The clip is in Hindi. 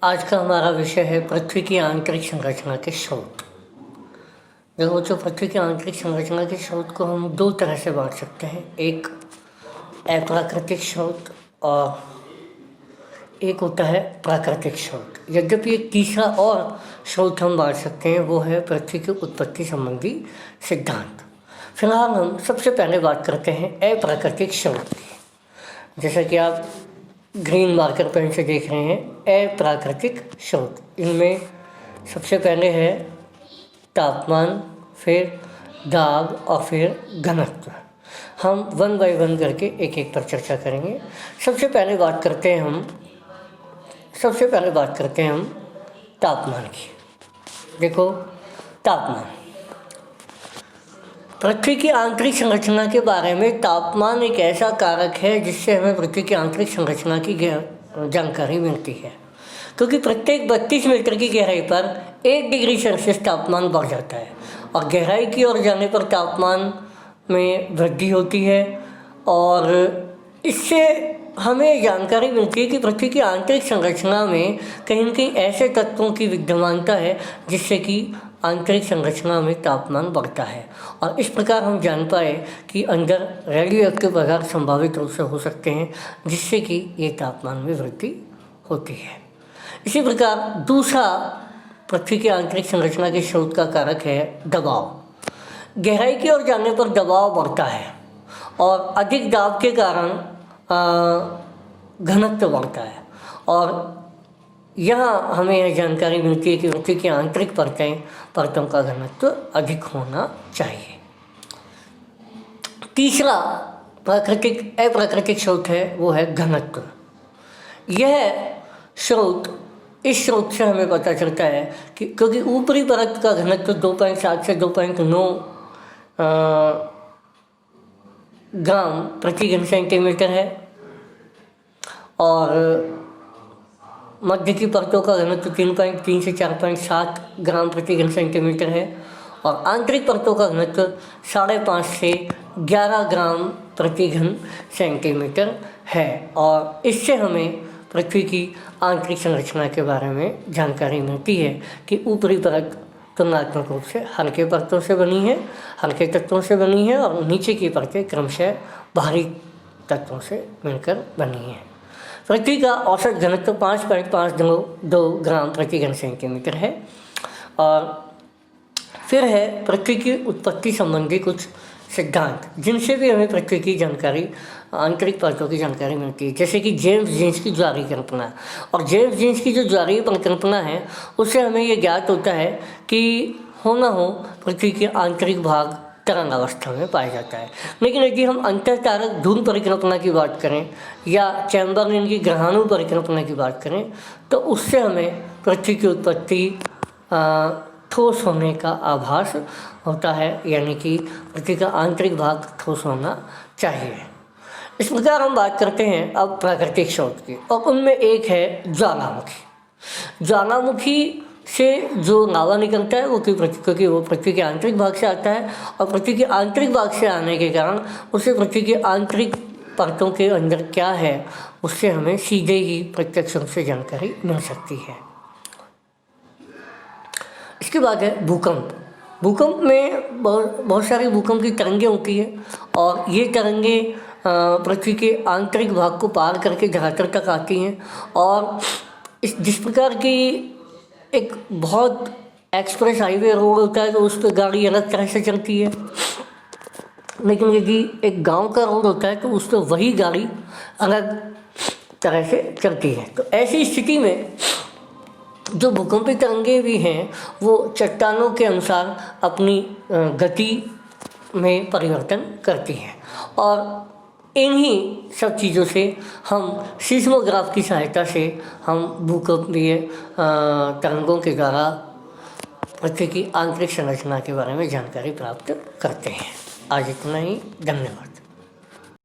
आज का हमारा विषय है पृथ्वी की आंतरिक संरचना के स्रोत। देखो, जो पृथ्वी की आंतरिक संरचना के स्रोत को हम दो तरह से बांट सकते हैं, एक अप्राकृतिक स्रोत और एक होता है प्राकृतिक स्रोत। यद्यपि एक तीसरा और स्रोत हम बांट सकते हैं, वो है पृथ्वी की उत्पत्ति संबंधी सिद्धांत। फिलहाल हम सबसे पहले बात करते हैं अप्राकृतिक स्रोत की। जैसा कि आप ग्रीन मार्कर पेन से देख रहे हैं, अप्राकृतिक स्रोत। इनमें सबसे पहले है तापमान, फिर दाब और फिर घनत्व। हम वन बाय वन करके एक एक पर चर्चा करेंगे। सबसे पहले बात करते हैं हम तापमान की। देखो, तापमान, पृथ्वी की आंतरिक संरचना के बारे में तापमान एक ऐसा कारक है जिससे हमें पृथ्वी की आंतरिक संरचना की जानकारी मिलती है, क्योंकि प्रत्येक 32 मीटर की गहराई पर 1 डिग्री सेल्सियस तापमान बढ़ जाता है और गहराई की ओर जाने पर तापमान में वृद्धि होती है। और इससे हमें जानकारी मिलती है कि पृथ्वी की आंतरिक संरचना में कहीं न कहीं ऐसे तत्वों की विद्यमानता है जिससे कि आंतरिक संरचना में तापमान बढ़ता है। और इस प्रकार हम जान पाए कि अंदर रेडियो एक्टिव पदार्थ संभावित रूप से हो सकते हैं जिससे कि ये तापमान में वृद्धि होती है। इसी प्रकार दूसरा पृथ्वी की आंतरिक संरचना के स्रोत का कारक है दबाव। गहराई की ओर जाने पर दबाव बढ़ता है और अधिक दाब के कारण घनत्व बढ़ता है। और यहाँ हमें यह जानकारी मिलती है कि पृथ्वी की आंतरिक परतों का घनत्व अधिक होना चाहिए। तीसरा अप्राकृतिक स्रोत है, वो है घनत्व। इस स्रोत से हमें पता चलता है कि क्योंकि ऊपरी परत का घनत्व 2.7 से 2.9 ग्राम प्रति घन सेंटीमीटर है और मध्य की परतों का घनत्व 3.3 से 4.7 ग्राम प्रति घन सेंटीमीटर है और आंतरिक परतों का घनत्व 5.5 से 11 ग्राम प्रति घन सेंटीमीटर है। और इससे हमें पृथ्वी की आंतरिक संरचना के बारे में जानकारी मिलती है कि ऊपरी परत तुलनात्मक रूप से हल्के परतों से बनी है, हल्के तत्वों से बनी है और नीचे की परतें क्रमशः भारी तत्वों से मिलकर बनी है। पृथ्वी का औसत घनत्व 5.52 ग्राम प्रति घन सेंटीमीटर है। और फिर है पृथ्वी की उत्पत्ति संबंधी कुछ सिद्धांत जिनसे भी हमें पृथ्वी की जानकारी, आंतरिक परतों की जानकारी मिलती है, जैसे कि जेम्स जीन्स की ज्वारीय कल्पना। और जेम्स जीन्स की जो ज्वारीय परिकल्पना है उससे हमें ये ज्ञात होता है कि हो न हो पृथ्वी के आंतरिक भाग तरंग अवस्था में पाया जाता है। लेकिन यदि हम अंतःतारक धूम परिकल्पना की बात करें या चैम्बरलेन की ग्रहाणु परिकल्पना की बात करें तो उससे हमें पृथ्वी की उत्पत्ति ठोस होने का आभास होता है, यानी कि पृथ्वी का आंतरिक भाग ठोस होना चाहिए। इस प्रकार हम बात करते हैं अब प्राकृतिक स्रोत की, और उनमें एक है ज्वालामुखी। ज्वालामुखी से जो लावा निकलता है वो क्योंकि वो पृथ्वी के आंतरिक भाग से आता है और पृथ्वी के आंतरिक भाग से आने के कारण उसे पृथ्वी के आंतरिक परतों के अंदर क्या है उससे हमें सीधे ही प्रत्यक्ष रूप से जानकारी मिल सकती है। इसके बाद है भूकंप। भूकंप में बहुत सारी भूकंप की तरंगें होती है और ये तरंगें पृथ्वी के आंतरिक भाग को पार करके धरातल तक आती हैं। और जिस प्रकार की एक बहुत एक्सप्रेस हाईवे रोड होता है तो उस पर गाड़ी अलग तरह से चलती है, लेकिन यदि एक गांव का रोड होता है तो उस पर वही गाड़ी अलग तरह से चलती है। तो ऐसी स्थिति में जो भूकंपी तरंगें भी हैं वो चट्टानों के अनुसार अपनी गति में परिवर्तन करती हैं और इन्हीं सब चीज़ों से हम सीस्मोग्राफ की सहायता से हम भूकंपीय तरंगों के द्वारा पृथ्वी की आंतरिक संरचना के बारे में जानकारी प्राप्त करते हैं। आज इतना ही, धन्यवाद।